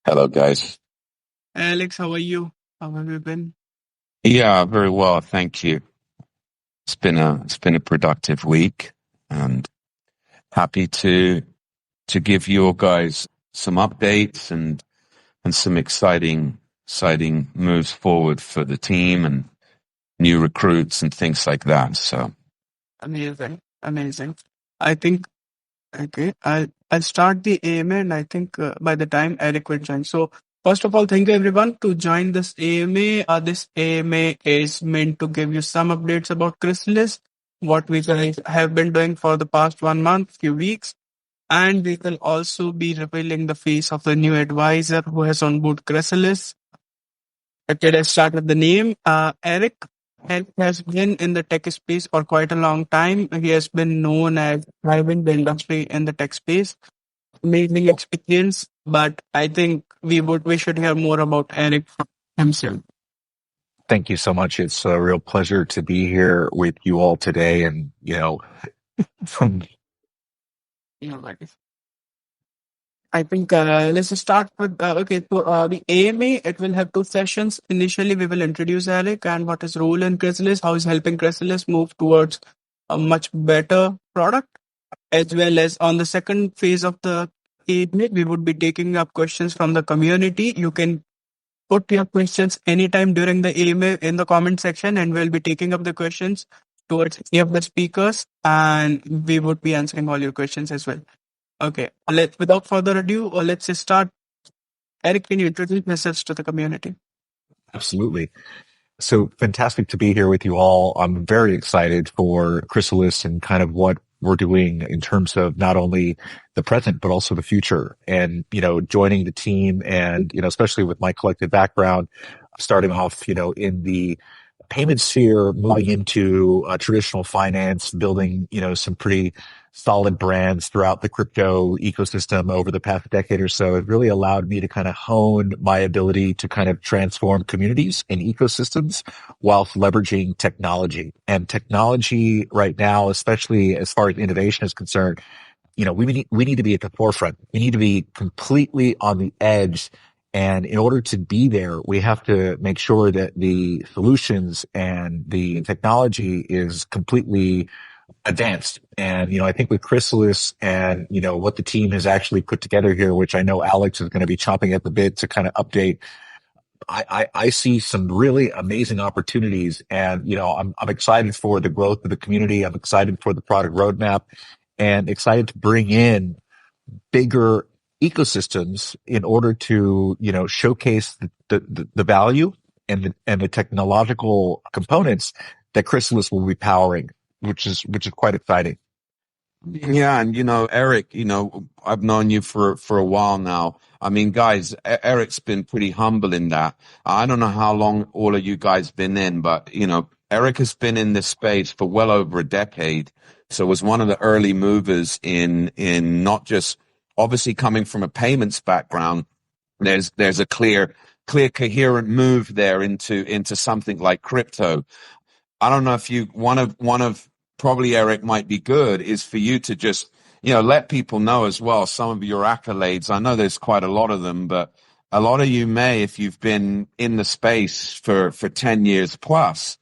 Hello, guys. Alex, how are you? How have you been? Yeah, very well, thank you. It's been a productive week, and happy to give you guys some updates and some exciting moves forward for the team and new recruits and things like that. So Amazing, amazing. I think okay. I'll start the AMA, and I think by the time Eric will join. So first of all, thank you everyone to join this AMA. This AMA is meant to give you some updates about Chrysalis, what we guys have been doing for the past 1 month, few weeks, and we will also be revealing the face of the new advisor who has on board Chrysalis. Okay, let's start with the name. Eric has been in the tech space for quite a long time. He has been known as driving the industry in the tech space, amazing experience. But I think we should hear more about Eric himself. Thank you so much. It's a real pleasure to be here with you all today. And, from No worries. I think let's just start with the AMA. It will have two sessions. Initially, we will introduce Eric and what his role in Chrysalis, how he's helping Chrysalis move towards a much better product, as well as on the second phase of the AMA, we would be taking up questions from the community. You can put your questions anytime during the AMA in the comment section, and we'll be taking up the questions towards any of the speakers, and we would be answering all your questions as well. Okay, without further ado, let's just start. Eric, can you introduce yourselves to the community? Absolutely. So fantastic to be here with you all. I'm very excited for Chrysalis and kind of what we're doing in terms of not only the present, but also the future. And, joining the team and, especially with my collective background, starting off, in the payment sphere, moving into traditional finance, building, some pretty solid brands throughout the crypto ecosystem over the past decade or so. It really allowed me to kind of hone my ability to kind of transform communities and ecosystems whilst leveraging technology. And technology right now, especially as far as innovation is concerned, we need to be at the forefront. We need to be completely on the edge. And in order to be there, we have to make sure that the solutions and the technology is completely advanced. And, I think with Chrysalis and, what the team has actually put together here, which I know Alex is going to be chomping at the bit to kind of update, I see some really amazing opportunities. And, I'm excited for the growth of the community. I'm excited for the product roadmap and excited to bring in bigger ecosystems in order to, showcase the value and the technological components that Chrysalis will be powering, which is quite exciting. yeah, and Eric, I've known you for a while now. I mean, guys, Eric's been pretty humble in that. I don't know how long all of you guys been in, but Eric has been in this space for well over a decade. So was one of the early movers in not just obviously coming from a payments background. There's a clear coherent move there into something like crypto. I don't know if one of probably Eric might be good is for you to just, let people know as well some of your accolades. I know there's quite a lot of them, but a lot of you may, if you've been in the space for 10 years plus.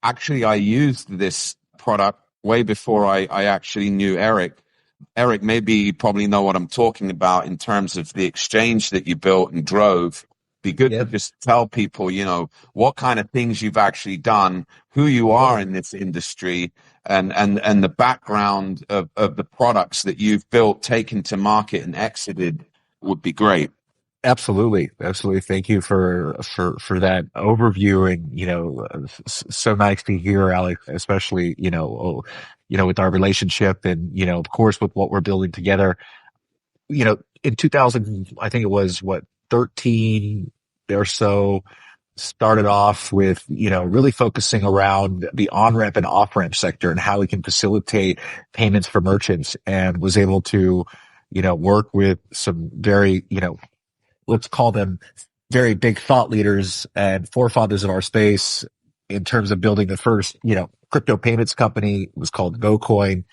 Actually, I used this product way before I actually knew Eric. Eric, maybe you probably know what I'm talking about in terms of the exchange that you built and drove. Be good to just tell people, what kind of things you've actually done, who you are in this industry, and the background of the products that you've built, taken to market, and exited would be great. Absolutely. Absolutely. Thank you for that overview. And, so nice to hear, Alex, especially, with our relationship and, of course, with what we're building together. In 2000, I think it was 13 or so, started off with, really focusing around the on-ramp and off-ramp sector and how we can facilitate payments for merchants, and was able to, work with some very, let's call them very big thought leaders and forefathers of our space in terms of building the first, crypto payments company. It was called GoCoin.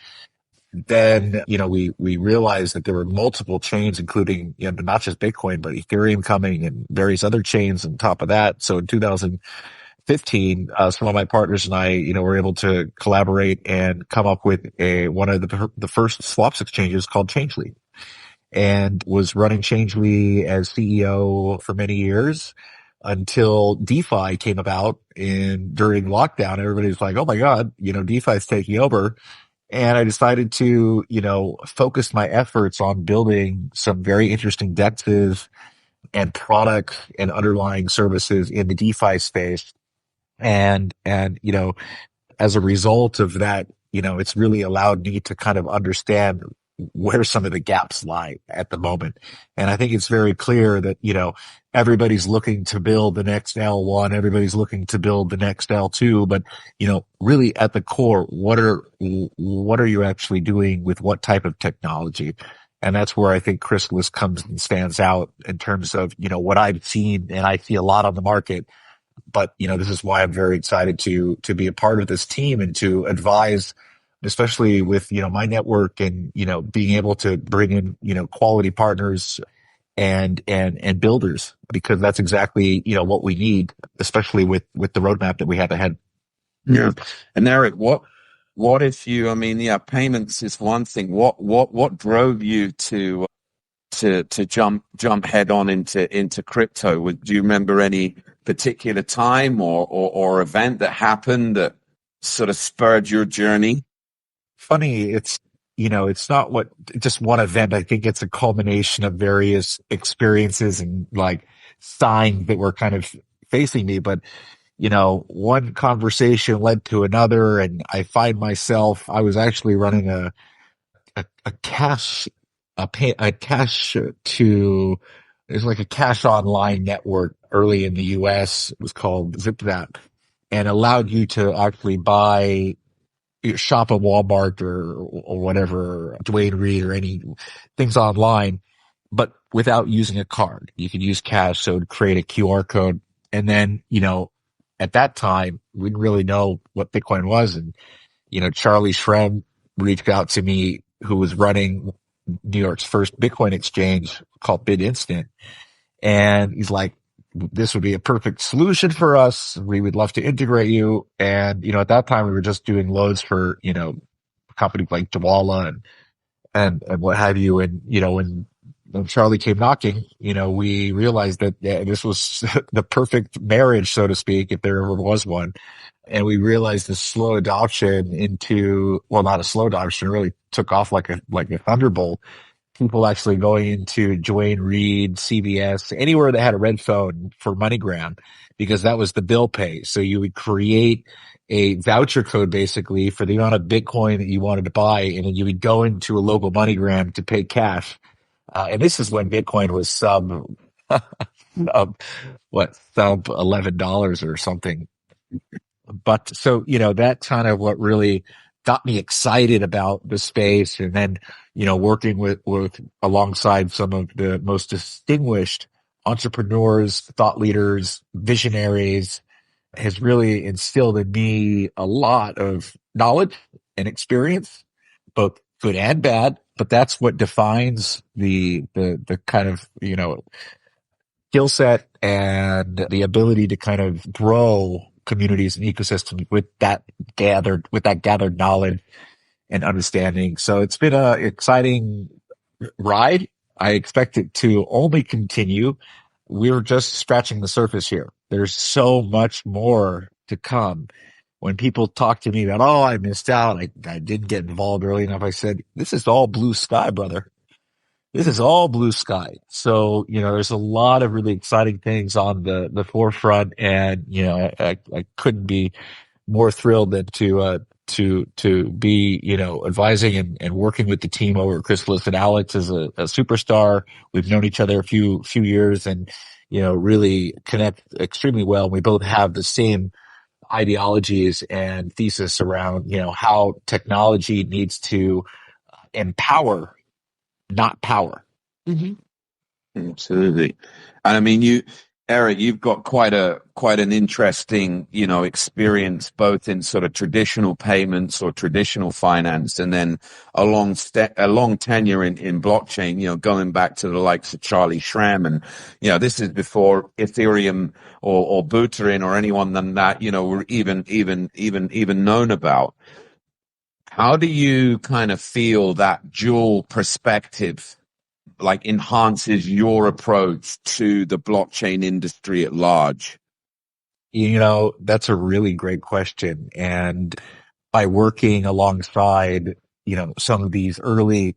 then, we realized that there were multiple chains, including, not just Bitcoin, but Ethereum coming and various other chains on top of that. So in 2015, some of my partners and I, were able to collaborate and come up with one of the first swaps exchanges called Changely, and was running Changely as CEO for many years until DeFi came about during lockdown. Everybody was like, oh my God, DeFi is taking over. And I decided to, focus my efforts on building some very interesting DEXs and products and underlying services in the DeFi space. And, as a result of that, it's really allowed me to kind of understand where some of the gaps lie at the moment. And I think it's very clear that, everybody's looking to build the next L1, everybody's looking to build the next L2, but, really at the core, what are you actually doing with what type of technology? And that's where I think Chrysalis comes and stands out in terms of, what I've seen, and I see a lot on the market. But, this is why I'm very excited to be a part of this team and to advise, especially with, my network and, being able to bring in, quality partners and builders, because that's exactly, what we need, especially with the roadmap that we have ahead. Yeah. And Eric, what if you, payments is one thing. What drove you to jump head on into crypto? Do you remember any particular time or event that happened that sort of spurred your journey? Funny, it's not just one event. I think it's a culmination of various experiences and like signs that were kind of facing me. But, one conversation led to another, and I find myself, I was actually running a cash, a cash to, there's like a cash online network early in the US. It was called ZipZap, and allowed you to actually shop at Walmart or whatever, Dwayne Reed or any things online, but without using a card. You could use cash. So it'd create a QR code. And then, at that time, we didn't really know what Bitcoin was. And, Charlie Shrem reached out to me, who was running New York's first Bitcoin exchange called BitInstant. And he's like, this would be a perfect solution for us. We would love to integrate you. And, at that time we were just doing loads for, companies like Dwala and what have you. And, when Charlie came knocking, we realized that this was the perfect marriage, so to speak, if there ever was one. And we realized the slow adoption not a slow adoption, really took off like a thunderbolt. People actually going into Dwayne Reed, CVS, anywhere that had a red phone for MoneyGram, because that was the bill pay. So you would create a voucher code basically for the amount of Bitcoin that you wanted to buy, and then you would go into a local MoneyGram to pay cash. And this is when Bitcoin was sub $11 or something. But so, that kind of what really got me excited about the space. And then, working with alongside some of the most distinguished entrepreneurs, thought leaders, visionaries, has really instilled in me a lot of knowledge and experience, both good and bad. But that's what defines the kind of, skill set and the ability to kind of grow communities and ecosystems with that gathered knowledge and understanding. So it's been an exciting ride. I expect it to only continue. We're just scratching the surface here. There's so much more to come. When people talk to me about, oh, I missed out, I didn't get involved early enough, I said, this is all blue sky, brother. This is all blue sky. So, there's a lot of really exciting things on the forefront, and, I couldn't be more thrilled than to be, advising and working with the team over at Chrysalis. And Alex is a superstar. We've known each other a few years, and, really connect extremely well. We both have the same ideologies and thesis around, how technology needs to empower, not power. Mm-hmm. Absolutely. And Eric, you've got quite an interesting, experience both in sort of traditional payments or traditional finance, and then a long tenure in blockchain. Going back to the likes of Charlie Schramm, and this is before Ethereum or Buterin or anyone than that, were even known about. How do you kind of feel that dual perspective like enhances your approach to the blockchain industry at large? That's a really great question. And by working alongside, some of these early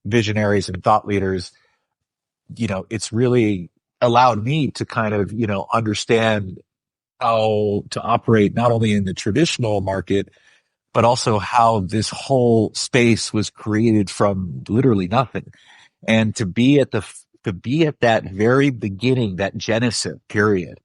visionaries and thought leaders, it's really allowed me to kind of, understand how to operate not only in the traditional market, but also how this whole space was created from literally nothing. And to be at that very beginning, that genesis period,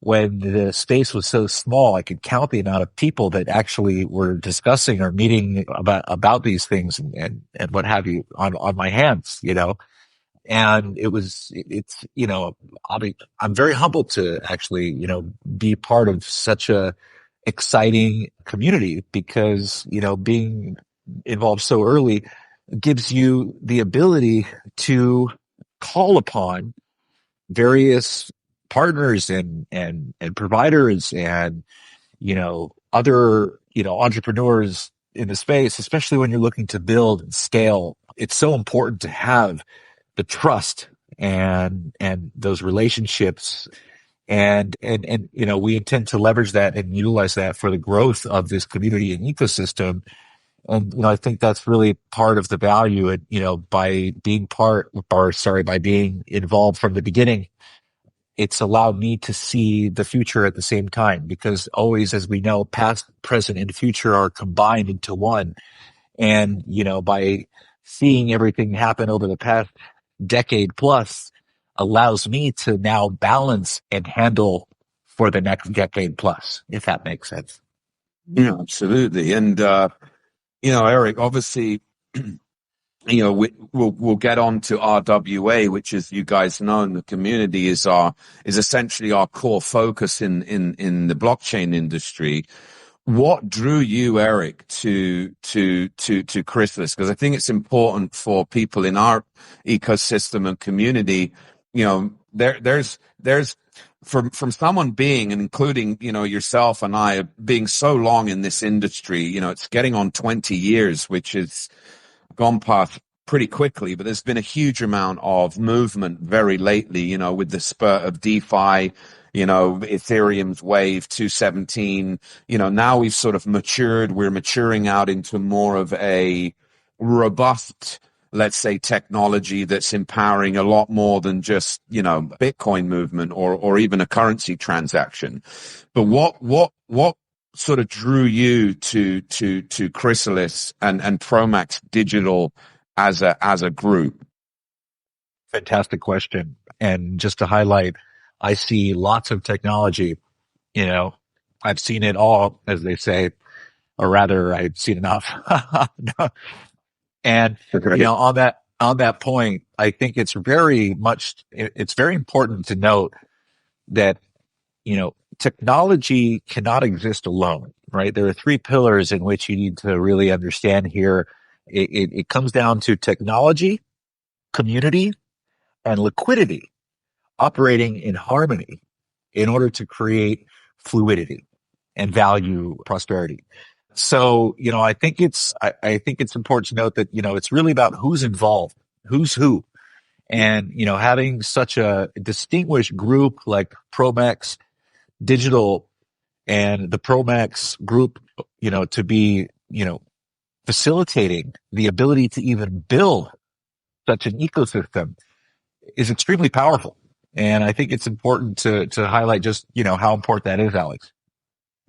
when the space was so small, I could count the amount of people that actually were discussing or meeting about these things and what have you on my hands, And I'm very humbled to actually, be part of such a exciting community because, being involved so early gives you the ability to call upon various partners and providers and, other, entrepreneurs in the space, especially when you're looking to build and scale. It's so important to have the trust and those relationships. And we intend to leverage that and utilize that for the growth of this community and ecosystem. And, I think that's really part of the value. And, by being by being involved from the beginning, it's allowed me to see the future at the same time, because always, as we know, past, present, and future are combined into one. And, by seeing everything happen over the past decade plus allows me to now balance and handle for the next decade plus, if that makes sense. Yeah, absolutely. And, Eric, obviously, we'll get on to RWA, which, as you guys know in the community, is essentially our core focus in the blockchain industry. What drew you, Eric, to Chrysalis? Because I think it's important for people in our ecosystem and community. There's from someone being, and including, yourself and I, being so long in this industry, it's getting on 20 years, which is gone past pretty quickly, but there's been a huge amount of movement very lately, with the spurt of DeFi, Ethereum's wave 217, now we've sort of matured. We're maturing out into more of a robust, let's say, technology that's empowering a lot more than just, Bitcoin movement or even a currency transaction. But what sort of drew you to Chrysalis and Promax Digital as a group? Fantastic question. And just to highlight, I see lots of technology. I've seen it all, as they say, or rather, I've seen enough. And on that point, I think it's very important to note that technology cannot exist alone, right? There are three pillars in which you need to really understand here. It comes down to technology, community, and liquidity operating in harmony in order to create fluidity and value prosperity. So, I think it's important to note that, it's really about who's involved, who's who. And, having such a distinguished group like Promax Digital and the Promax group, to be, facilitating the ability to even build such an ecosystem is extremely powerful. And I think it's important to highlight just, how important that is, Alex.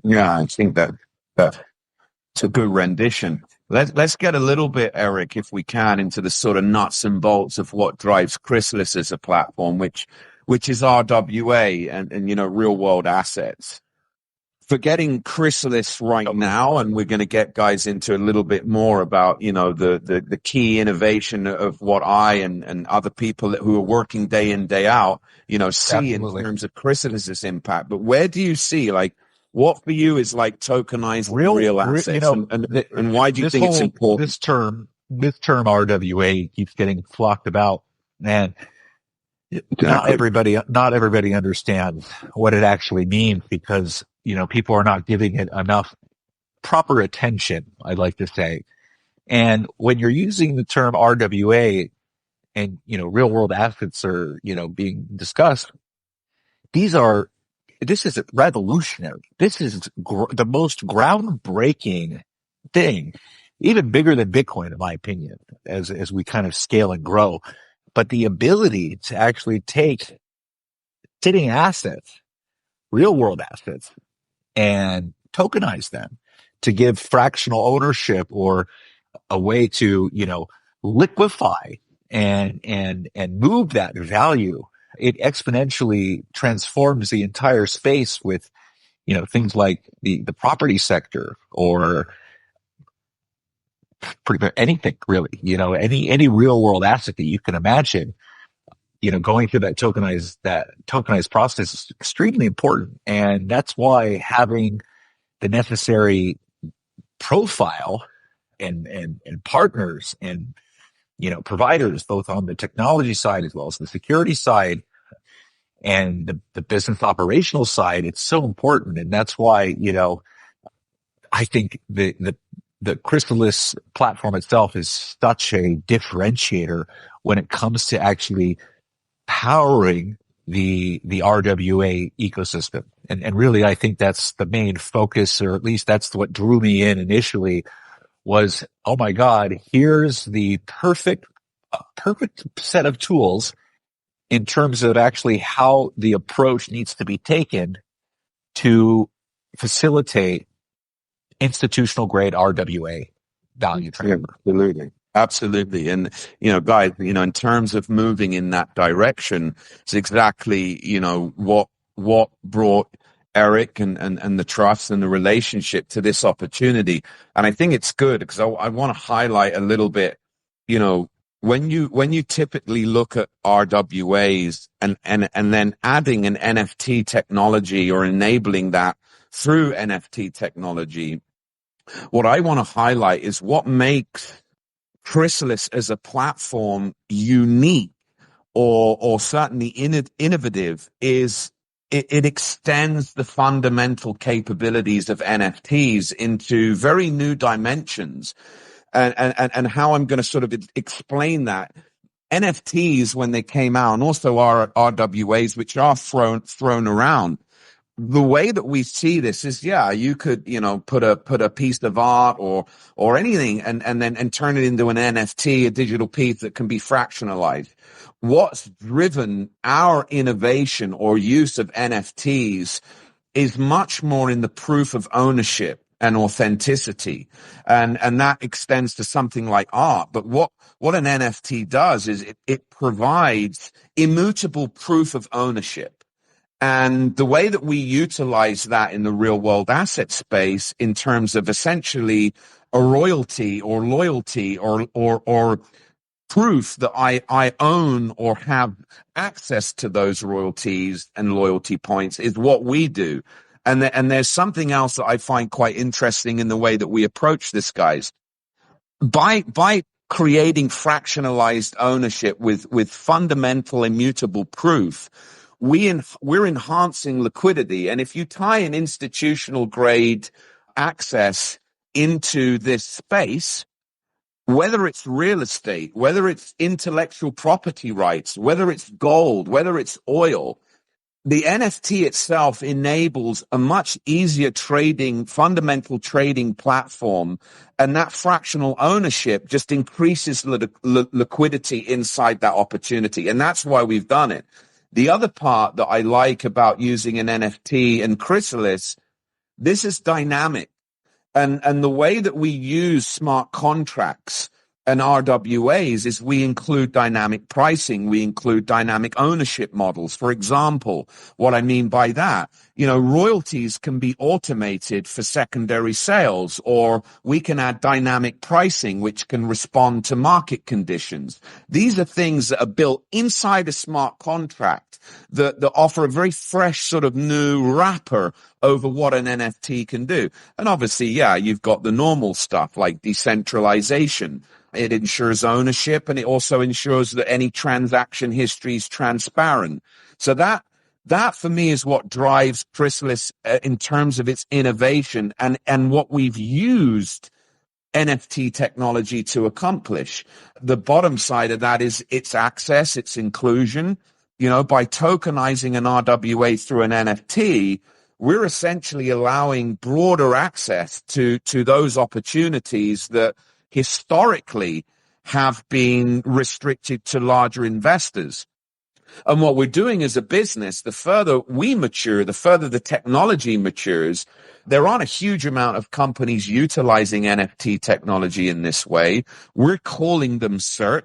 Yeah, I think that's a good rendition. Let's get a little bit, Eric, if we can, into the sort of nuts and bolts of what drives Chrysalis as a platform, which is RWA and real world assets. forgetting Chrysalis right now, and we're going to get guys into a little bit more about, the key innovation of what I and other people who are working day in, day out, see Absolutely. in terms of Chrysalis's impact. But where do you see, like, what for you is like tokenizing real assets, and why do you think it's important? This term RWA keeps getting flocked about, and not everybody understands what it actually means, because, people are not giving it enough proper attention, I'd like to say. And when you're using the term RWA and, real world assets are, being discussed, this is revolutionary. This is the most groundbreaking thing, even bigger than Bitcoin, in my opinion, as we kind of scale and grow. But the ability to actually take sitting assets, real world assets, and tokenize them to give fractional ownership, or a way to, liquefy and move that value. It exponentially transforms the entire space with, things like the property sector, or pretty much anything really, any real world asset that you can imagine, going through that tokenized process is extremely important. And that's why having the necessary profile and partners and, providers, both on the technology side as well as the security side and the business operational side, it's so important. And that's why, I think the Chrysalis platform itself is such a differentiator when it comes to actually powering the RWA ecosystem. And really, I think that's the main focus, or at least that's what drew me in initially, was, oh my God, here's the perfect set of tools in terms of actually how the approach needs to be taken to facilitate institutional grade RWA value transfer. Absolutely. And, guys, in terms of moving in that direction, it's exactly, what brought Eric and the trust and the relationship to this opportunity. And I think it's good because I want to highlight a little bit, when you typically look at RWAs and then adding an NFT technology or enabling that through NFT technology, what I want to highlight is what makes Chrysalis as a platform unique or certainly innovative is it extends the fundamental capabilities of NFTs into very new dimensions. And how I'm going to sort of explain that. NFTs, when they came out, and also RWAs, which are thrown around, the way that we see this is, you could, put a piece of art or anything and then turn it into an NFT, a digital piece that can be fractionalized. What's driven our innovation or use of NFTs is much more in the proof of ownership and authenticity. And that extends to something like art. But what an NFT does is it provides immutable proof of ownership. And the way that we utilize that in the real world asset space in terms of essentially a royalty or loyalty or proof that I own or have access to those royalties and loyalty points is what we do. And there's something else that I find quite interesting in the way that we approach this, guys. By creating fractionalized ownership with fundamental immutable proof, we're enhancing liquidity. And if you tie an institutional grade access into this space, whether it's real estate, whether it's intellectual property rights, whether it's gold, whether it's oil, the NFT itself enables a much easier fundamental trading platform. And that fractional ownership just increases liquidity inside that opportunity. And that's why we've done it. The other part that I like about using an NFT and Chrysalis, this is dynamic. And the way that we use smart contracts and RWAs is we include dynamic pricing, we include dynamic ownership models. For example, what I mean by that, royalties can be automated for secondary sales, or we can add dynamic pricing, which can respond to market conditions. These are things that are built inside a smart contract that offer a very fresh sort of new wrapper over what an NFT can do. And obviously, you've got the normal stuff like decentralization. It ensures ownership, and it also ensures that any transaction history is transparent. So that for me is what drives Chrysalis in terms of its innovation and what we've used NFT technology to accomplish. The bottom side of that is its access, its inclusion. By tokenizing an RWA through an NFT, we're essentially allowing broader access to those opportunities that historically have been restricted to larger investors. And what we're doing as a business, the further we mature, the further the technology matures, there aren't a huge amount of companies utilizing NFT technology in this way. We're calling them CERT.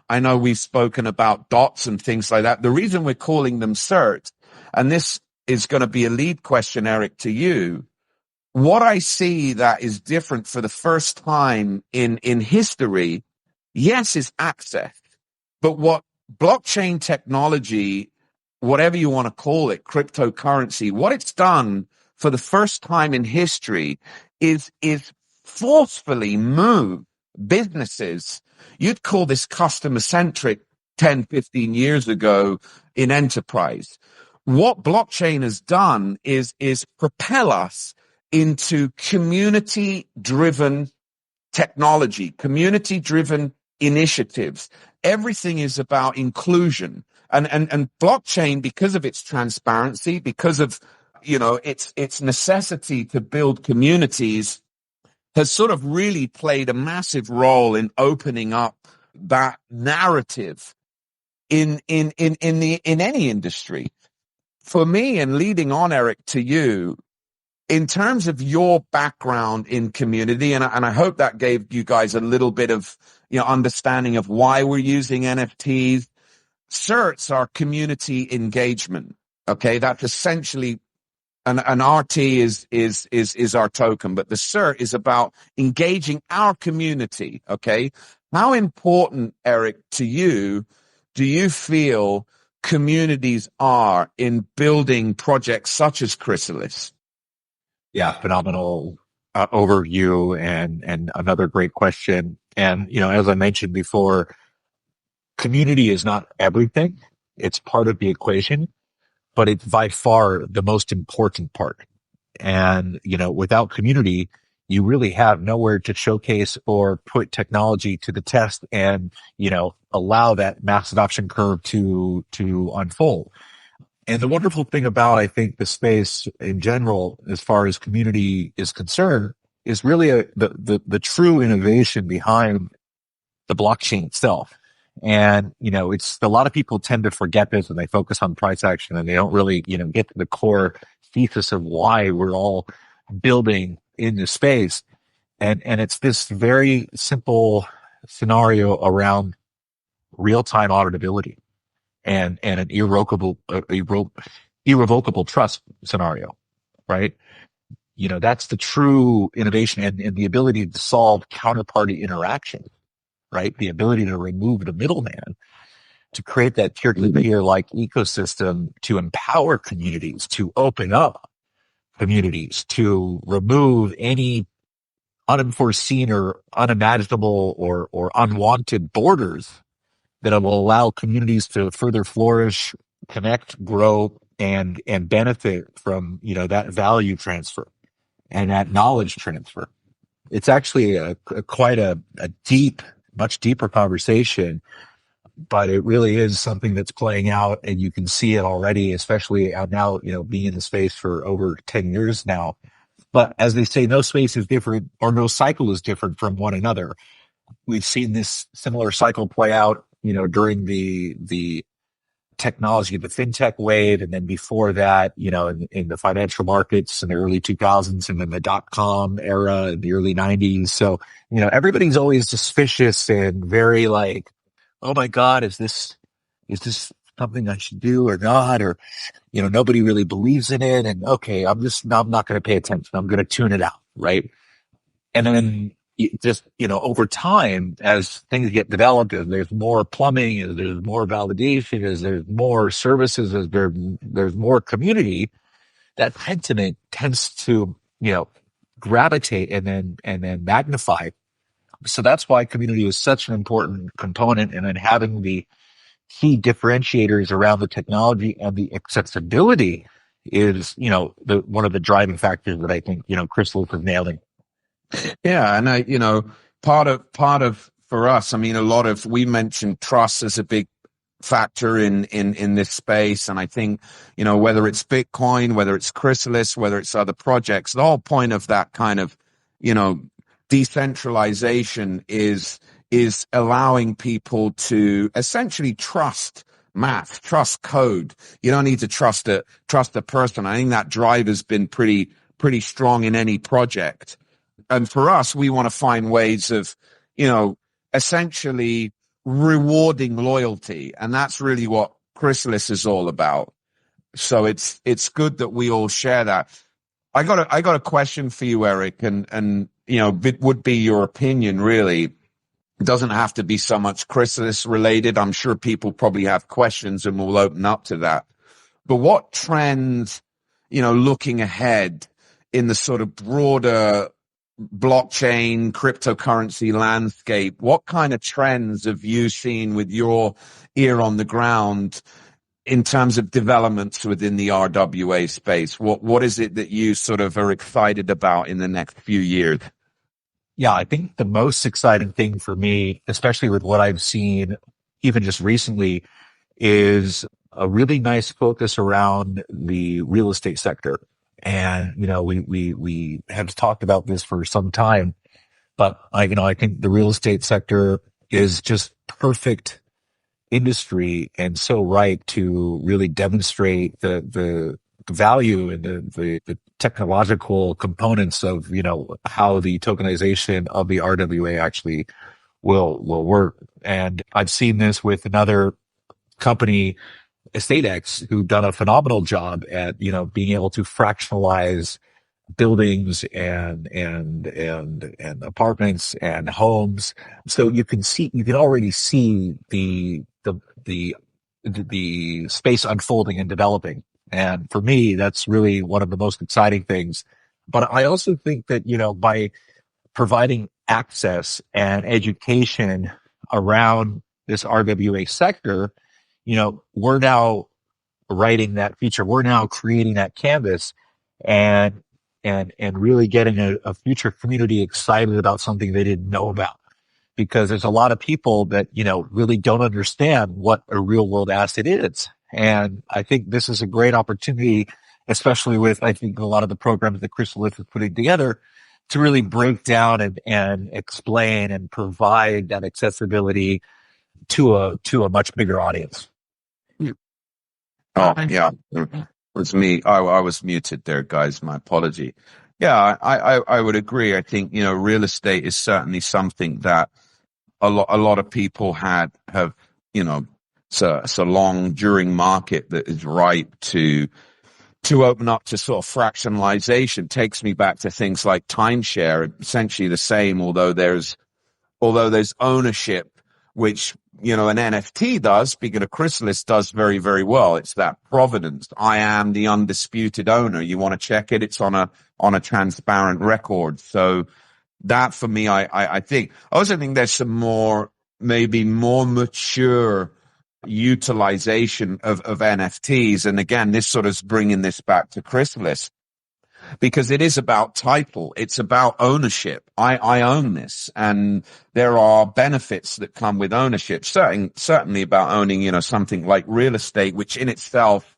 I know we've spoken about dots and things like that. The reason we're calling them CERT, and this is going to be a lead question, Eric, to you, what I see that is different for the first time in history, yes, is access. But what blockchain technology, whatever you want to call it, cryptocurrency, what it's done for the first time in history is forcefully move businesses. You'd call this customer centric 10, 15 years ago in enterprise. What blockchain has done is propel us into community-driven technology, community-driven initiatives. Everything is about inclusion. And blockchain, because of its transparency, because of, its necessity to build communities, has sort of really played a massive role in opening up that narrative in any industry. For me, and leading on, Eric, to you, in terms of your background in community, and I hope that gave you guys a little bit of understanding of why we're using NFTs. CERTs are community engagement. Okay, that's essentially an RT is our token, but the CERT is about engaging our community. Okay, how important, Eric, to you, do you feel communities are in building projects such as Chrysalis? Yeah, phenomenal overview and another great question. And, as I mentioned before, community is not everything. It's part of the equation, but it's by far the most important part. And, without community, you really have nowhere to showcase or put technology to the test and, allow that mass adoption curve to unfold. And the wonderful thing about, I think, the space in general, as far as community is concerned, is really the true innovation behind the blockchain itself. And, it's a lot of people tend to forget this and they focus on price action and they don't really, get to the core thesis of why we're all building in this space. And it's this very simple scenario around real-time auditability and an irrevocable trust scenario, right? That's the true innovation and the ability to solve counterparty interaction, right? The ability to remove the middleman, to create that peer-to-peer like ecosystem, to empower communities, to open up communities, to remove any unforeseen or unimaginable or unwanted borders that will allow communities to further flourish, connect, grow, and benefit from, that value transfer and that knowledge transfer. It's actually quite a deep, much deeper conversation, but it really is something that's playing out, and you can see it already, especially out now, being in the space for over 10 years now. But as they say, no space is different or no cycle is different from one another. We've seen this similar cycle play out, during the technology, the fintech wave. And then before that, in the financial markets in the early 2000s, and then the dot-com era in the early 90s. So, everybody's always suspicious and very like, oh my God, is this something I should do or not? Or, nobody really believes in it. And okay, I'm not going to pay attention. I'm going to tune it out. Right. And then just, over time, as things get developed, as there's more plumbing, as there's more validation, as there's more services, as there's more community, that sentiment tends to, gravitate and then magnify. So that's why community is such an important component. And then having the key differentiators around the technology and the accessibility is, one of the driving factors that I think, Chrysalis is nailing. Yeah, and part of for us, we mentioned trust as a big factor in this space, and I think whether it's Bitcoin, whether it's Chrysalis, whether it's other projects, the whole point of that kind of decentralization is allowing people to essentially trust math, trust code. You don't need to trust a person. I think that drive has been pretty strong in any project. And for us, we want to find ways of, essentially rewarding loyalty. And that's really what Chrysalis is all about. So it's good that we all share that. I got a question for you, Eric, and it would be your opinion, really. It doesn't have to be so much Chrysalis related. I'm sure people probably have questions and we'll open up to that. But what trends, looking ahead in the sort of broader blockchain, cryptocurrency landscape, what kind of trends have you seen with your ear on the ground in terms of developments within the RWA space? What is it that you sort of are excited about in the next few years? Yeah, I think the most exciting thing for me, especially with what I've seen even just recently, is a really nice focus around the real estate sector. And, we have talked about this for some time, but I think the real estate sector is just perfect industry and so right to really demonstrate the value and the technological components of, how the tokenization of the RWA actually will work. And I've seen this with another company, EstateX, who've done a phenomenal job at, being able to fractionalize buildings and apartments and homes. So you can already see the space unfolding and developing. And for me, that's really one of the most exciting things. But I also think that, by providing access and education around this RWA sector, we're now writing that feature. We're now creating that canvas and really getting a future community excited about something they didn't know about. Because there's a lot of people that, really don't understand what a real world asset is. And I think this is a great opportunity, especially with, I think, a lot of the programs that Chrysalis is putting together to really break down and explain and provide that accessibility to a much bigger audience. Oh, yeah. It was me. I was muted there, guys. My apology. Yeah, I would agree. I think, real estate is certainly something that a lot of people have, it's a long enduring market that is ripe to open up to sort of fractionalization. Takes me back to things like timeshare, essentially the same, although there's ownership, which, an NFT does, speaking of Chrysalis, does very, very well. It's that provenance. I am the undisputed owner. You want to check it? It's on a transparent record. So that for me, I think, I also think there's some maybe more mature utilization of NFTs. And again, this sort of bringing this back to Chrysalis, because it is about title. It's about ownership. I own this, and there are benefits that come with ownership. Certainly about owning, something like real estate, which in itself,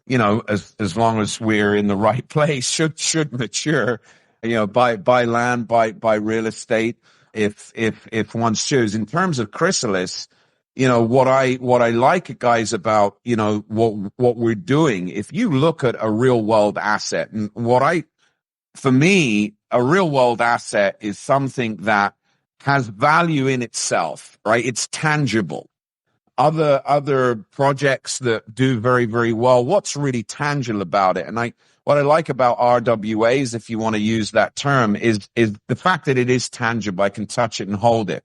as long as we're in the right place, should mature. Buy land, buy real estate if one's choose. In terms of Chrysalis, what I like, guys, about, what we're doing, if you look at a real world asset, and for me, a real world asset is something that has value in itself, right? It's tangible. Other projects that do very, very well, what's really tangible about it? And what I like about RWAs, if you want to use that term, is the fact that it is tangible. I can touch it and hold it.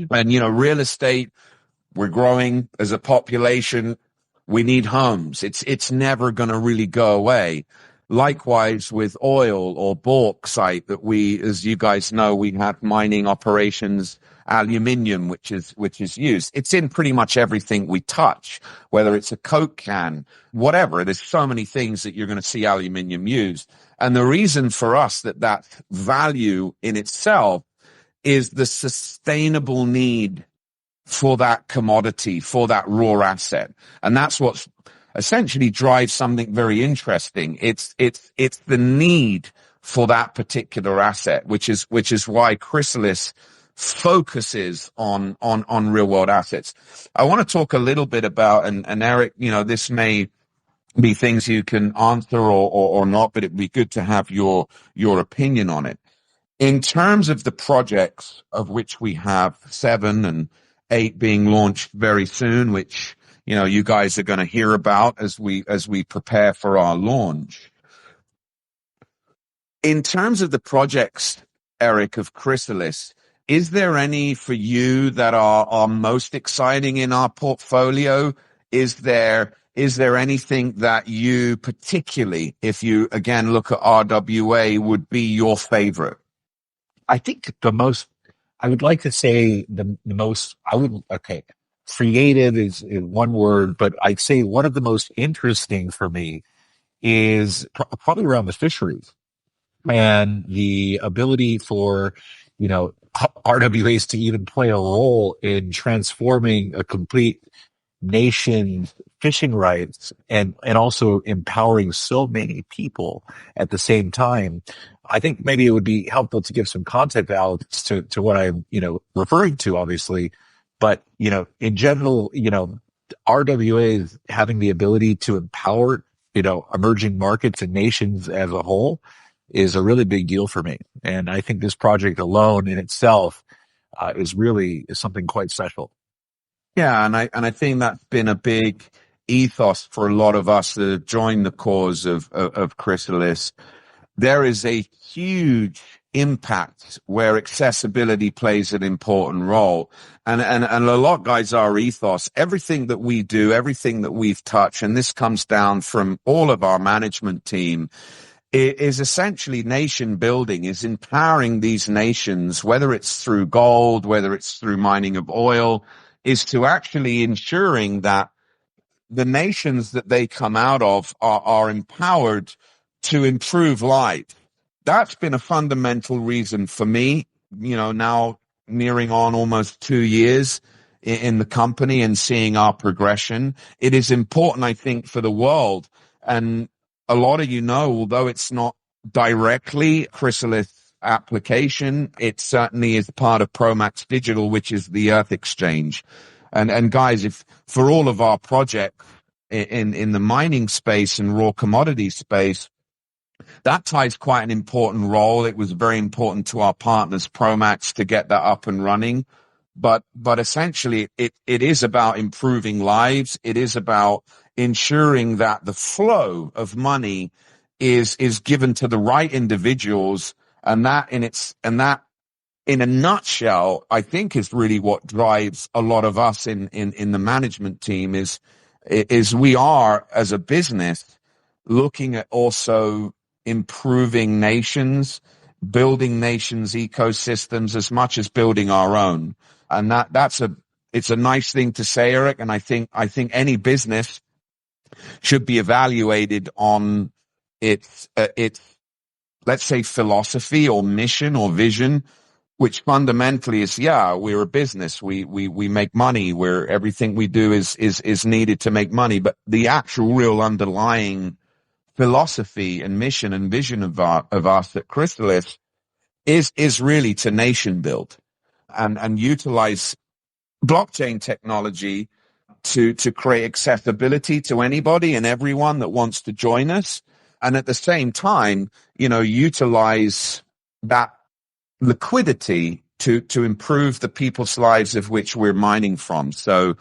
And, real estate, we're growing as a population. We need homes. It's never going to really go away. Likewise with oil or bauxite that as you guys know, we have mining operations, aluminium, which is used. It's in pretty much everything we touch, whether it's a Coke can, whatever. There's so many things that you're going to see aluminium used. And the reason for us that value in itself is the sustainable need for that commodity, for that raw asset. And that's what essentially drives something very interesting. It's the need for that particular asset, which is why Chrysalis focuses on real world assets. I want to talk a little bit about, and Eric, this may be things you can answer or not, but it'd be good to have your opinion on it. In terms of the projects, of which we have 7 and 8 being launched very soon, which you guys are going to hear about as we prepare for our launch. In terms of the projects, Eric, of Chrysalis, is there any for you that are most exciting in our portfolio? Is there anything that you particularly, if you again look at RWA, would be your favorite? I think I would like to say the most, creative is one word, but I'd say one of the most interesting for me is probably around the fisheries and the ability for, RWAs to even play a role in transforming a complete nation's fishing rights and also empowering so many people at the same time. I think maybe it would be helpful to give some context out to what I'm, referring to, obviously. But, in general, RWAs having the ability to empower, emerging markets and nations as a whole is a really big deal for me. And I think this project alone in itself is something quite special. Yeah, and I think that's been a big ethos for a lot of us that have joined the cause of Chrysalis. There is a huge impact where accessibility plays an important role. And a lot, guys, our ethos, everything that we do, everything that we've touched, and this comes down from all of our management team, is essentially nation building, is empowering these nations, whether it's through gold, whether it's through mining of oil, is to actually ensuring that the nations that they come out of are empowered to improve life. That's been a fundamental reason for me, now nearing on almost 2 years in the company and seeing our progression. It is important, I think, for the world. And a lot of although it's not directly Chrysalis application, it certainly is part of Promax Digital, which is the Earth Exchange. And guys, if for all of our projects in the mining space and raw commodity space, that ties quite an important role. It was very important to our partners, Promax, to get that up and running. But essentially, it is about improving lives. It is about ensuring that the flow of money is given to the right individuals, and that in a nutshell, I think is really what drives a lot of us in the management team is we are, as a business, looking at also improving nations, building nations' ecosystems as much as building our own. And it's a nice thing to say, Eric. And I think any business should be evaluated on its let's say philosophy or mission or vision, which fundamentally is, we're a business. We make money, where everything we do is needed to make money. But the actual real underlying philosophy and mission and vision of us at Chrysalis is really to nation build and utilize blockchain technology to create accessibility to anybody and everyone that wants to join us. And at the same time, utilize that liquidity to improve the people's lives of which we're mining from. So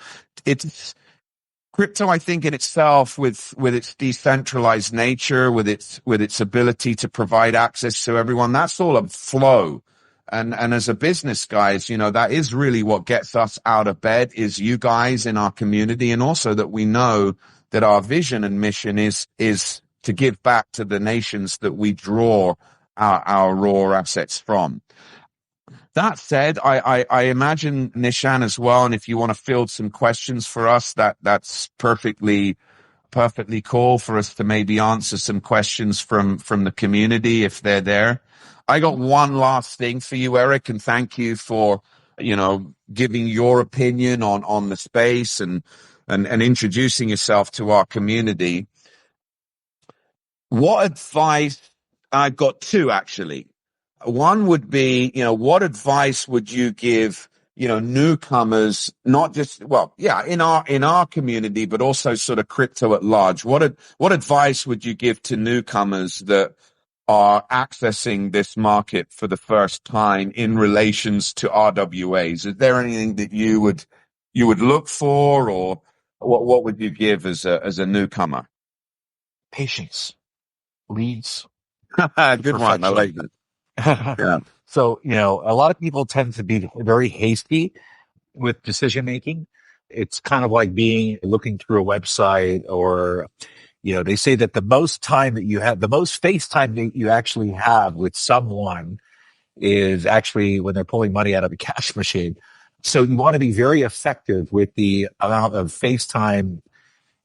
it's crypto, I think, in itself, with its decentralized nature, with its ability to provide access to everyone, that's all a flow. And as a business, guys, that is really what gets us out of bed, is you guys in our community, and also that we know that our vision and mission is to give back to the nations that we draw our raw assets from. That said, I imagine, Nishan, as well, and if you want to field some questions for us, that's perfectly cool for us to maybe answer some questions from the community if they're there. I got one last thing for you, Eric, and thank you for, giving your opinion on the space and introducing yourself to our community. What advice? I've got two, actually. One would be, what advice would you give, newcomers, not just, in our community, but also sort of crypto at large? What advice would you give to newcomers that are accessing this market for the first time in relations to RWAs? Is there anything that you would look for, or what would you give as a newcomer? Patience leads Good one. I like that. Yeah. So, a lot of people tend to be very hasty with decision making. It's kind of like looking through a website, or, they say that the most face time that you actually have with someone is actually when they're pulling money out of a cash machine. So you want to be very effective with the amount of face time,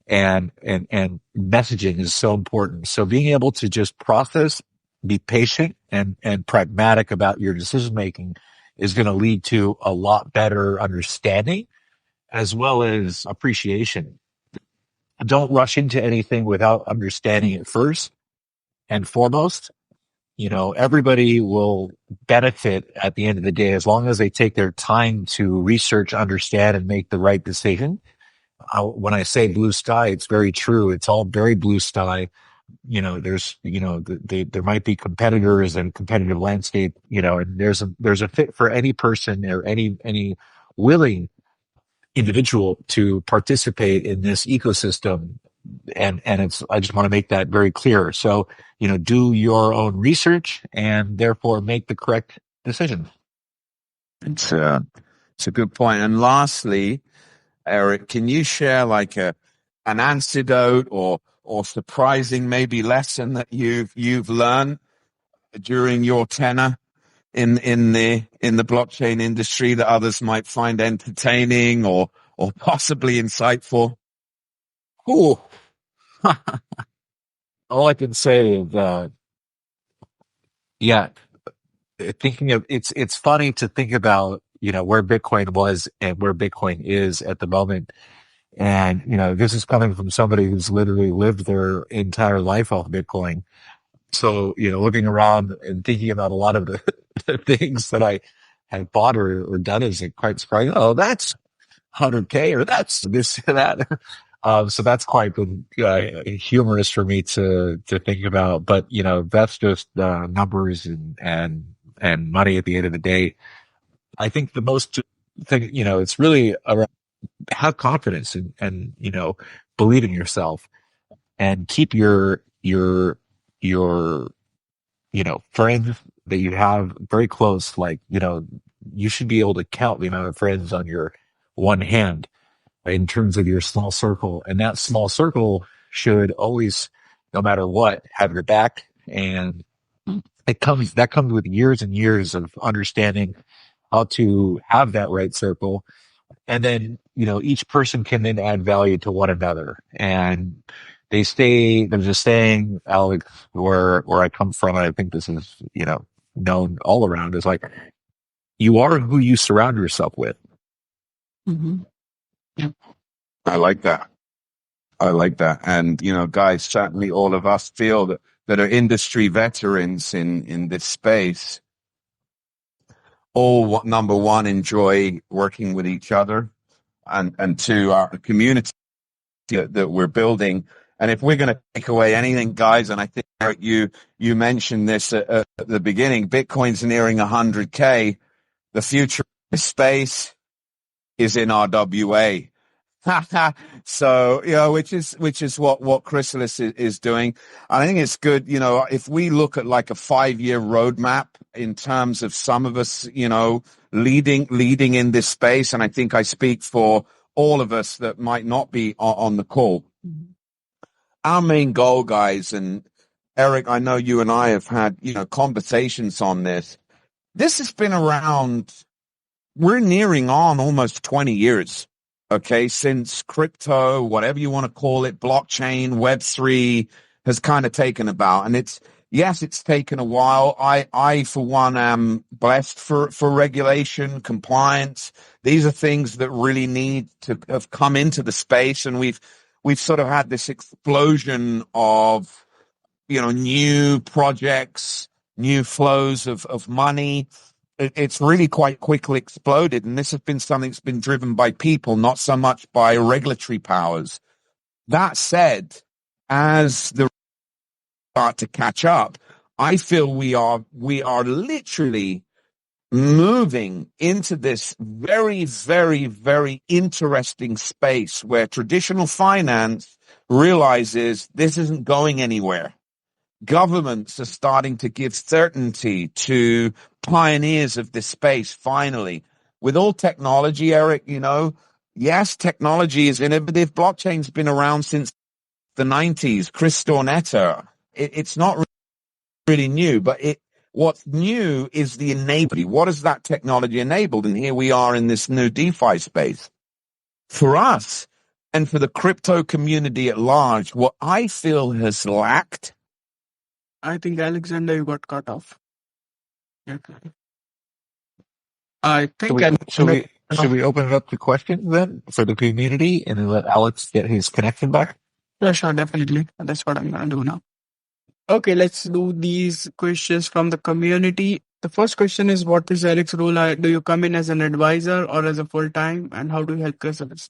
and messaging is so important. So being able to just process, be patient and pragmatic about your decision making is going to lead to a lot better understanding as well as appreciation. Don't rush into anything without understanding it first and foremost. Everybody will benefit at the end of the day as long as they take their time to research, understand, and make the right decision. When I say blue sky, it's very true. It's all very blue sky. There's, there might be competitors and competitive landscape, and there's a fit for any person or any willing individual to participate in this ecosystem. And I just want to make that very clear. So, do your own research and therefore make the correct decision. It's a good point. And lastly, Eric, can you share like an antidote or surprising maybe lesson that you've learned during your tenure in the blockchain industry that others might find entertaining or possibly insightful? Cool. All I can say is, thinking of it's funny to think about, where Bitcoin was and where Bitcoin is at the moment. And, this is coming from somebody who's literally lived their entire life off Bitcoin. So, looking around and thinking about a lot of the things that I have bought or done is quite surprising. Oh, that's 100K, or that's this and that. So that's quite been humorous for me to think about. But, that's just numbers and money at the end of the day. I think the most thing, it's really around have confidence and believe in yourself and keep your friends that you have very close. Like, you should be able to count the amount of friends on your one hand in terms of your small circle. And that small circle should always, no matter what, have your back. And that comes with years and years of understanding how to have that right circle. And then, each person can then add value to one another. And there's a saying, Alex, where I come from, and I think this is, known all around, is like, you are who you surround yourself with. Mm-hmm. Yeah. I like that. And, guys, certainly all of us feel that are industry veterans in this space. all, number one, enjoy working with each other, and two, our community that we're building. And if we're going to take away anything, guys, and I think, Eric, you mentioned this at the beginning, Bitcoin's nearing 100K. The future of space is in RWA. So, which is what Chrysalis is doing. I think it's good, if we look at like a 5-year roadmap in terms of some of us, leading in this space. And I think I speak for all of us that might not be on the call. Our main goal, guys, and Eric, I know you and I have had, conversations on this. This has been around, we're nearing on almost 20 years. Okay, since crypto, whatever you want to call it, blockchain, Web3 has kind of taken about. And it's taken a while. I for one am blessed for regulation, compliance. These are things that really need to have come into the space. And we've sort of had this explosion of, new projects, new flows of money. It's really quite quickly exploded, and this has been something that's been driven by people, not so much by regulatory powers. That said, as the start to catch up, I feel we are literally moving into this very, very, very interesting space where traditional finance realizes this isn't going anywhere. Governments are starting to give certainty to pioneers of this space, finally. With all technology, Eric, yes, technology is innovative. Blockchain's been around since the 90s, Crystal. It's not really new, but what's new is the enabling. What has that technology enabled? And here we are in this new DeFi space. For us, and for the crypto community at large, what I feel has lacked, I think, Alexander, you got cut off. Okay. I think Should we open it up to questions then for the community and then let Alex get his connection back? Yeah, sure, definitely. That's what I'm going to do now. Okay, let's do these questions from the community. The first question is, what is Eric's role? Do you come in as an advisor or as a full-time? And how do you help Chrysalis?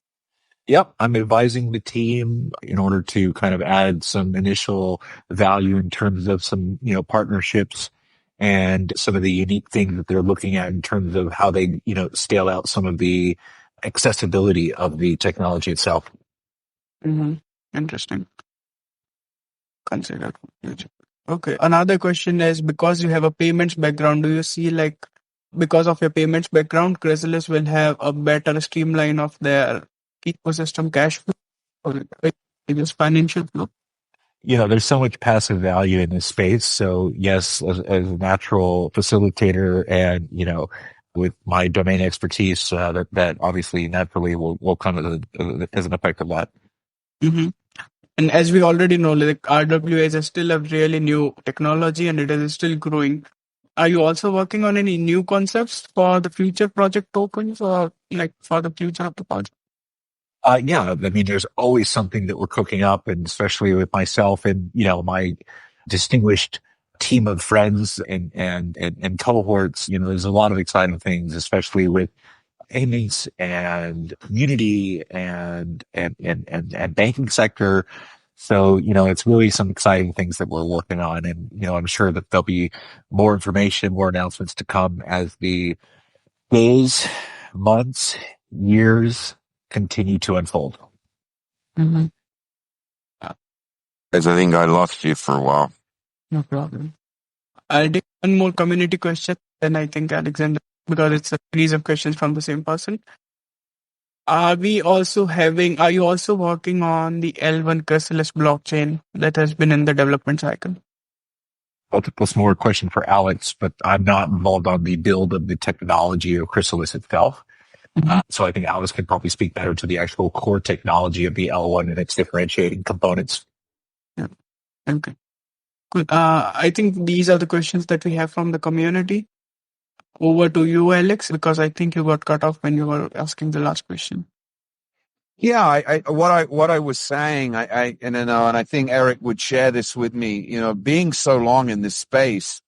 Yep. I'm advising the team in order to kind of add some initial value in terms of some, partnerships and some of the unique things that they're looking at in terms of how they, scale out some of the accessibility of the technology itself. Mm-hmm. Interesting. Consider. Okay. Another question is, because you have a payments background, do you see because of your payments background, Chrysalis will have a better streamline of their ecosystem cash flow or just financial flow? There's so much passive value in this space. So yes, as a natural facilitator and, with my domain expertise, that obviously naturally will come as an effect of that. Mm-hmm. And as we already know, RWAs is still a really new technology and it is still growing. Are you also working on any new concepts for the future project tokens or for the future of the project? Yeah, I mean, there's always something that we're cooking up, and especially with myself and, my distinguished team of friends and cohorts, there's a lot of exciting things, especially with payments and community and banking sector. So, it's really some exciting things that we're working on. And, I'm sure that there'll be more information, more announcements to come as the days, months, years continue to unfold. Mm-hmm. Guys, I think I lost you for a while. No problem. I'll take one more community question, then I think Alexander, because it's a series of questions from the same person. Are you also working on the L1 Chrysalis blockchain that has been in the development cycle? That's more a question for Alex, but I'm not involved on the build of the technology of Chrysalis itself. Mm-hmm. So I think Alex can probably speak better to the actual core technology of the L1 and its differentiating components. Yeah. Okay. Cool. I think these are the questions that we have from the community. Over to you, Alex, because I think you got cut off when you were asking the last question. Yeah, what I was saying, and I think Eric would share this with me. Being so long in this space,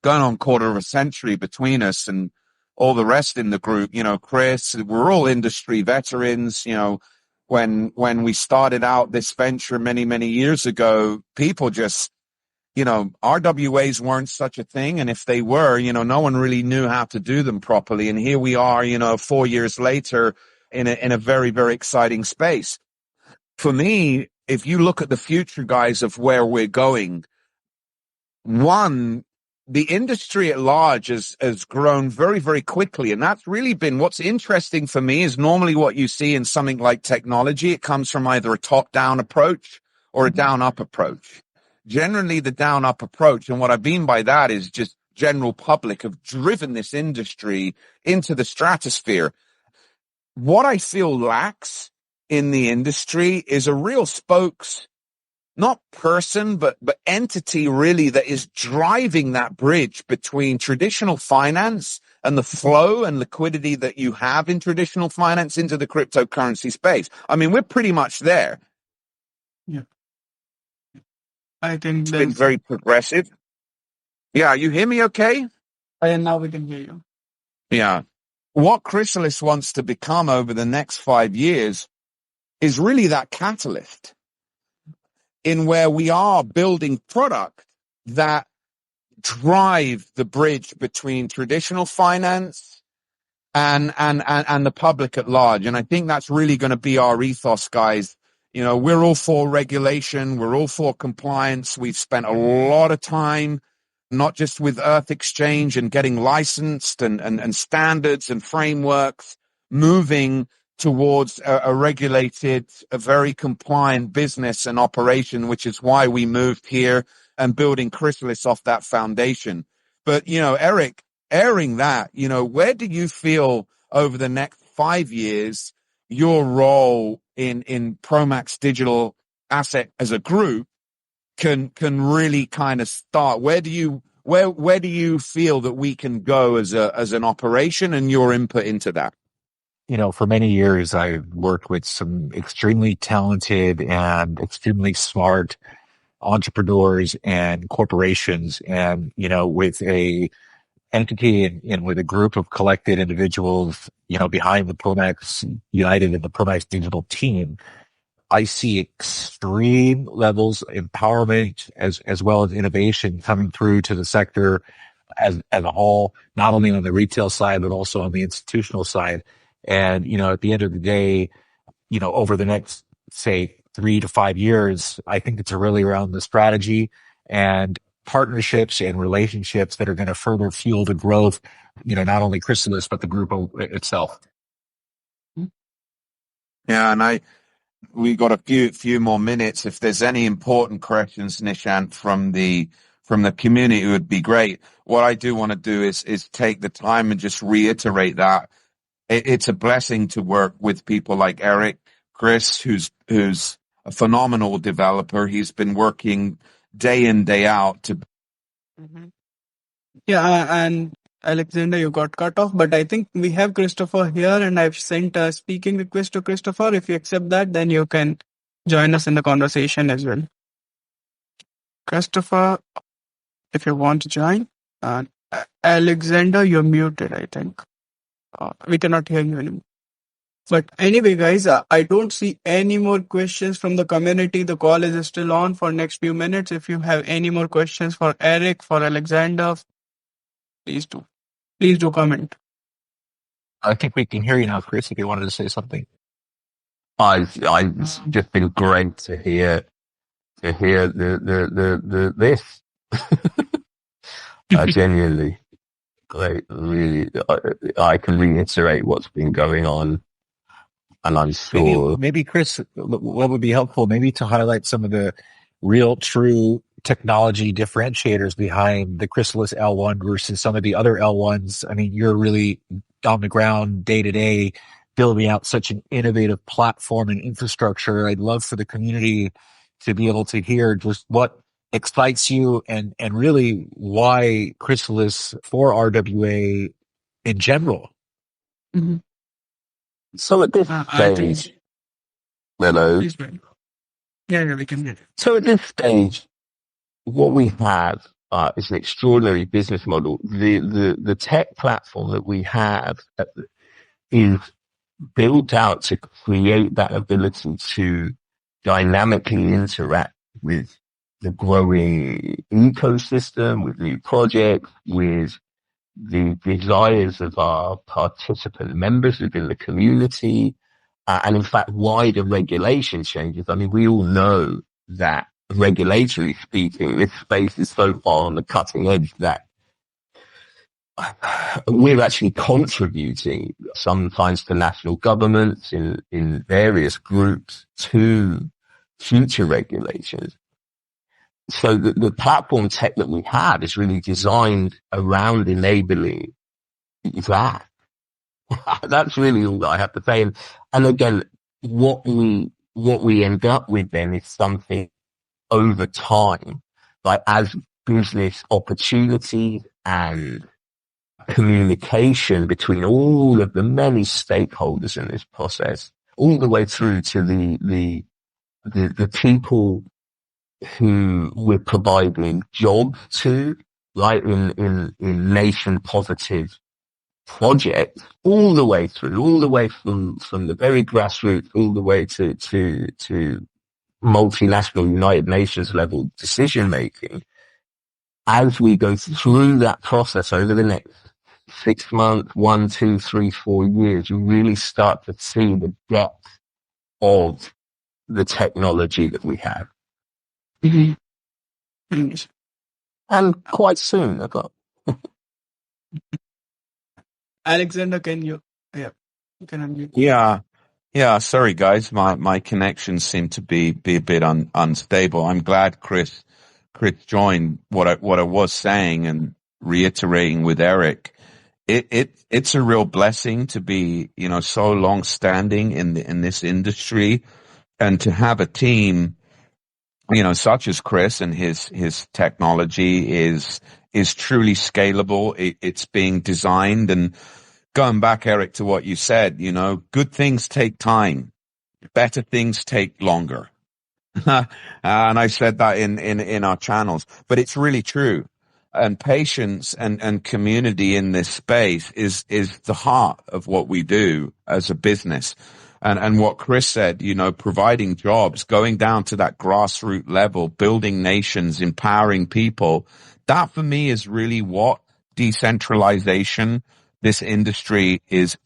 going on quarter of a century between us, and all the rest in the group, Chris, we're all industry veterans. When we started out this venture many, many years ago, people just, RWAs weren't such a thing. And if they were, no one really knew how to do them properly. And here we are, 4 years later in a very, very exciting space. For me, if you look at the future, guys, of where we're going, one, the industry at large has grown very, very quickly. And that's really been what's interesting for me is normally what you see in something like technology. It comes from either a top-down approach or a down-up approach. Generally, the down-up approach, and what I mean by that is just general public have driven this industry into the stratosphere. What I feel lacks in the industry is a real not person, but entity really that is driving that bridge between traditional finance and the flow and liquidity that you have in traditional finance into the cryptocurrency space. I mean, we're pretty much there. Yeah. I think It's been very progressive. Yeah, you hear me okay? And now we can hear you. Yeah. What Chrysalis wants to become over the next 5 years is really that catalyst in where we are building product that drive the bridge between traditional finance and the public at large. And I think that's really going to be our ethos, guys. We're all for regulation. We're all for compliance. We've spent a lot of time, not just with Earth Exchange and getting licensed and standards and frameworks, moving towards a regulated, a very compliant business and operation, which is why we moved here and building Chrysalis off that foundation. But, Eric, airing that, where do you feel over the next 5 years your role in Promax Digital Asset as a group can really kind of start? Where do you feel that we can go as an operation and your input into that? For many years, I've worked with some extremely talented and extremely smart entrepreneurs and corporations, and, with a entity and with a group of collected individuals, behind the Promax United and the Promax Digital team, I see extreme levels of empowerment as well as innovation coming through to the sector as a whole, not only on the retail side, but also on the institutional side. And, at the end of the day, over the next, say, 3 to 5 years, I think it's really around the strategy and partnerships and relationships that are going to further fuel the growth, not only Chrysalis, but the group itself. Yeah. And we got a few more minutes. If there's any important questions, Nishant, from the community, it would be great. What I do want to do is take the time and just reiterate that it's a blessing to work with people like Eric, Chris, who's a phenomenal developer. He's been working day in, day out to. Mm-hmm. Yeah, and Alexander, you got cut off, but I think we have Christopher here, and I've sent a speaking request to Christopher. If you accept that, then you can join us in the conversation as well. Christopher, if you want to join. Alexander, you're muted, I think. We cannot hear you anymore. But anyway, guys, I don't see any more questions from the community. The call is still on for next few minutes. If you have any more questions for Eric, for Alexander, please do. Please do comment. I think we can hear you now, Chris, if you wanted to say something. It's just been great to hear this. Genuinely. Like, really, I can reiterate what's been going on, and I'm sure. Maybe Chris, what would be helpful, maybe to highlight some of the real, true technology differentiators behind the Chrysalis L1 versus some of the other L1s. I mean, you're really on the ground day to day, building out such an innovative platform and infrastructure. I'd love for the community to be able to hear just what excites you and really why Chrysalis for RWA in general. Mm-hmm. So at this stage, hello. Yeah, we can hear. So at this stage, what we have It's an extraordinary business model. The tech platform that we have is built out to create that ability to dynamically interact with the growing ecosystem, with new projects, with the desires of our participant members within the community, and in fact, wider regulation changes. I mean, we all know that regulatory speaking, this space is so far on the cutting edge that we're actually contributing sometimes to national governments in various groups to future regulations. So the platform tech that we have is really designed around enabling that. That's really all that I have to say. And again, what we end up with then is something over time, like as business opportunities and communication between all of the many stakeholders in this process, all the way through to the people who we're providing jobs to, right, in nation positive projects, all the way through, all the way from the very grassroots, all the way to multinational United Nations level decision making. As we go through that process over the next 6 months, 1, 2, 3, 4 years, you really start to see the depth of the technology that we have. And quite soon, I got. Alexander, can you? Yeah, you can unmute. Yeah. Sorry, guys. My connection seemed to be a bit unstable. I'm glad Chris joined. What I was saying and reiterating with Eric, it's a real blessing to be, so long standing in this industry, and to have a team, such as Chris, and his technology is truly scalable. It's being designed, and going back, Eric, to what you said, good things take time, better things take longer. And I said that in our channels, but it's really true. And patience and community in this space is the heart of what we do as a business. And what Chris said, providing jobs, going down to that grassroots level, building nations, empowering people. That for me is really what decentralization, this industry is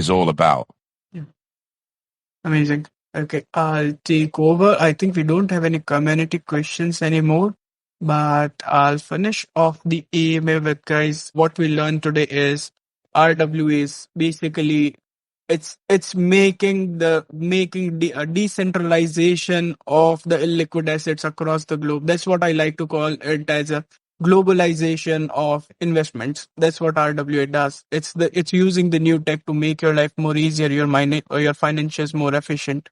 all about. Yeah. Amazing. Okay, I'll take over. I think we don't have any community questions anymore, but I'll finish off the AMA with, guys, what we learned today is RWAs. Basically, it's making the decentralization of the illiquid assets across the globe. That's what I like to call it, as a globalization of investments. That's what RWA does. It's using the new tech to make your life more easier, your financials more efficient.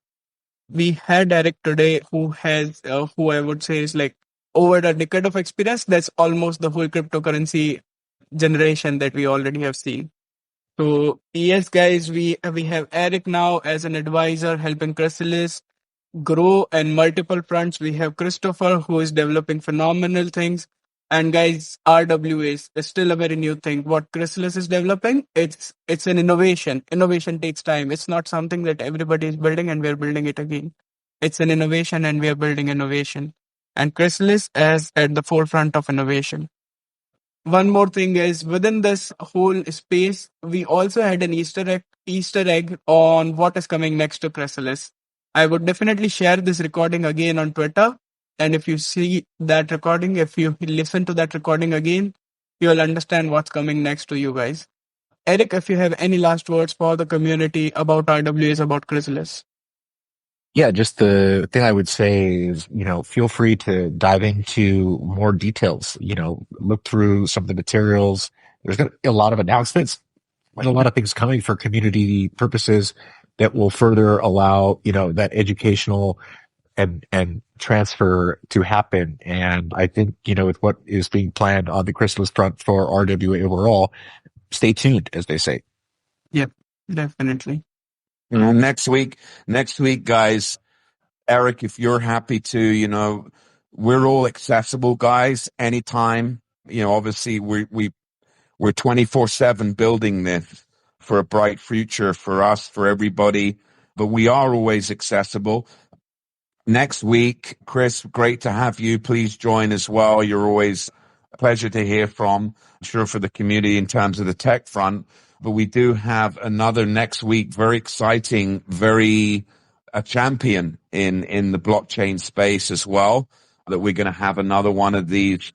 We had Eric today, who has who I would say is like over a decade of experience. That's almost the whole cryptocurrency generation that we already have seen. So yes, guys, we have Eric now as an advisor helping Chrysalis grow in multiple fronts. We have Christopher, who is developing phenomenal things. And guys, RWAs is still a very new thing. What Chrysalis is developing, it's an innovation. Innovation takes time. It's not something that everybody is building and we're building it again. It's an innovation and we are building innovation. And Chrysalis is at the forefront of innovation. One more thing is, within this whole space, we also had an Easter egg on what is coming next to Chrysalis. I would definitely share this recording again on Twitter. And if you see that recording, if you listen to that recording again, you'll understand what's coming next to you guys. Eric, if you have any last words for the community about RWAs, about Chrysalis. Yeah, just the thing I would say is, feel free to dive into more details, look through some of the materials. There's going to be a lot of announcements and a lot of things coming for community purposes that will further allow, that educational and transfer to happen. And I think, with what is being planned on the Chrysalis front for RWA overall, stay tuned, as they say. Yep, definitely. Next week, guys, Eric, if you're happy to, we're all accessible, guys, anytime. Obviously we're 24/7 building this for a bright future for us, for everybody, but we are always accessible. Next week, Chris, great to have you. Please join as well. You're always a pleasure to hear from, I'm sure, for the community in terms of the tech front. But we do have another next week, very exciting, a champion in the blockchain space as well, that we're going to have another one of these,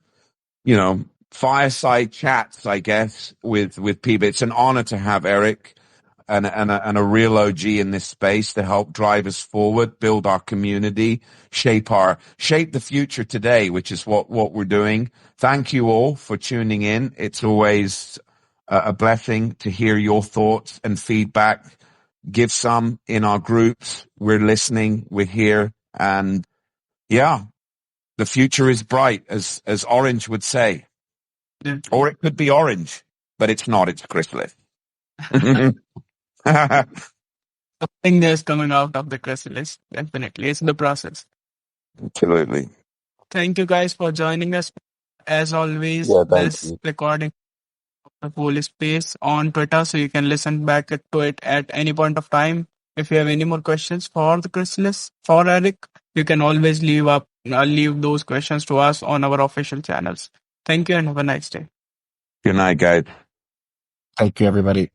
fireside chats, I guess, with people. It's an honor to have Eric and a real OG in this space to help drive us forward, build our community, shape the future today, which is what we're doing. Thank you all for tuning in. It's always a blessing to hear your thoughts and feedback. Give some in our groups. We're listening. We're here. And yeah, the future is bright, as Orange would say. Yeah. Or it could be orange, but it's not. It's Chrysalis. Something that's coming out of the Chrysalis. Definitely. It's the process. Absolutely. Thank you guys for joining us. As always, Yeah, thank this you. recording of the whole space on Twitter, so you can listen back to it at any point of time. If you have any more questions for the Chrysalis, for Eric, you can always leave those questions to us on our official channels. Thank you and have a nice day. Good night, guys. Thank you, everybody.